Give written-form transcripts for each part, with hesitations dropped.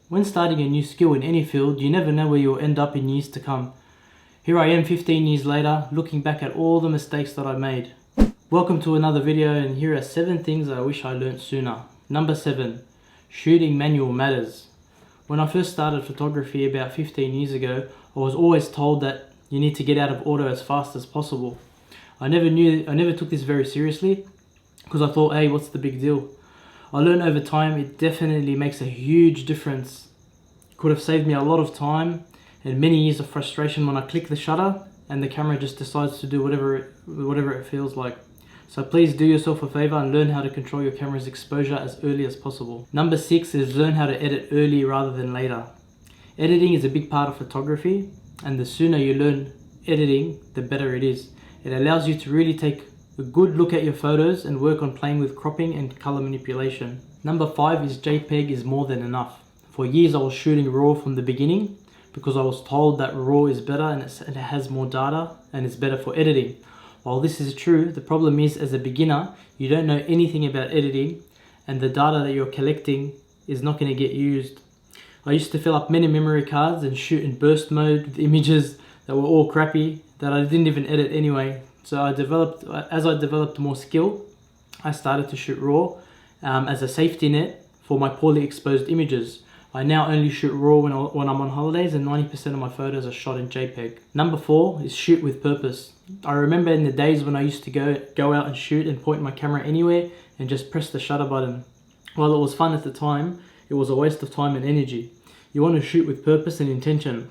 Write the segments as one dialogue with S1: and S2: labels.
S1: When starting a new skill in any field, you never know where you'll end up in years to come. Here I am 15 years later, looking back at all the mistakes that I made. Welcome to another video, and here are 7 things I wish I learnt sooner. Number 7. Shooting manual matters. When I first started photography about 15 years ago, I was always told that you need to get out of auto as fast as possible. I never took this very seriously because I thought, hey, what's the big deal? I learned over time it definitely makes a huge difference. It could have saved me a lot of time and many years of frustration when I click the shutter and the camera just decides to do whatever it feels like. So please do yourself a favor and learn how to control your camera's exposure as early as possible. Number 6 is learn how to edit early rather than later. Editing is a big part of photography, and the sooner you learn editing, the better it is. It allows you to really take a good look at your photos and work on playing with cropping and color manipulation. Number 5 is JPEG is more than enough. For years I was shooting RAW from the beginning because I was told that RAW is better and it has more data and it's better for editing. While this is true, the problem is as a beginner, you don't know anything about editing and the data that you're collecting is not going to get used. I used to fill up many memory cards and shoot in burst mode with images that were all crappy that I didn't even edit anyway. So as I developed more skill, I started to shoot RAW as a safety net for my poorly exposed images. I now only shoot RAW when I'm on holidays, and 90% of my photos are shot in JPEG. Number 4 is shoot with purpose. I remember in the days when I used to go out and shoot and point my camera anywhere and just press the shutter button. While it was fun at the time, it was a waste of time and energy. You want to shoot with purpose and intention.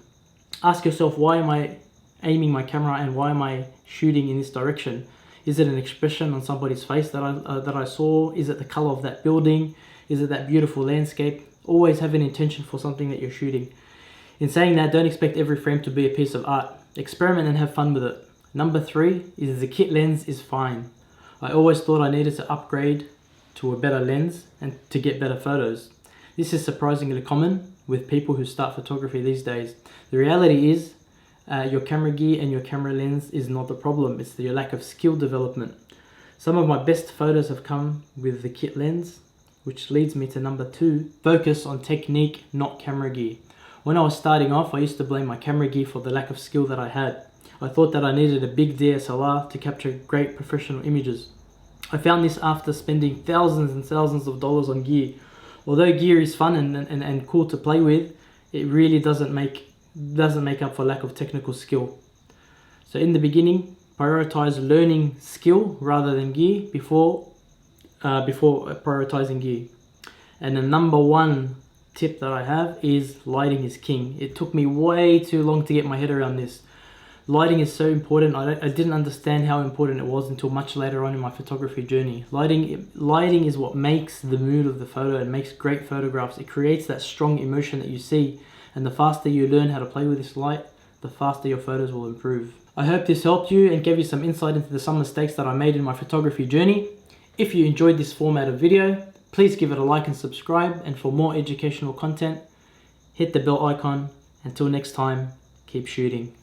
S1: Ask yourself, why am I aiming my camera and why am I shooting in this direction? Is it an expression on somebody's face that I saw? Is it the color of that building? Is it that beautiful landscape? Always have an intention for something that you're shooting. In saying that, don't expect every frame to be a piece of art. Experiment and have fun with it. Number 3 is the kit lens is fine. I always thought I needed to upgrade to a better lens and to get better photos. This is surprisingly common with people who start photography these days. The reality is your camera gear and your camera lens is not the problem, it's your lack of skill development. Some of my best photos have come with the kit lens, which leads me to number 2, focus on technique, not camera gear. When I was starting off, I used to blame my camera gear for the lack of skill that I had. I thought that I needed a big DSLR to capture great professional images. I found this after spending thousands and thousands of dollars on gear. Although gear is fun and cool to play with, it really doesn't make up for lack of technical skill. So in the beginning, prioritize learning skill rather than gear before prioritizing gear. And the number 1 tip that I have is lighting is king. It took me way too long to get my head around this. Lighting is so important. I didn't understand how important it was until much later on in my photography journey. Lighting is what makes the mood of the photo and makes great photographs. It creates that strong emotion that you see, and the faster you learn how to play with this light, the faster your photos will improve. I hope this helped you and gave you some insight into some mistakes that I made in my photography journey. If you enjoyed this format of video, please give it a like and subscribe, and for more educational content, hit the bell icon. Until next time, keep shooting.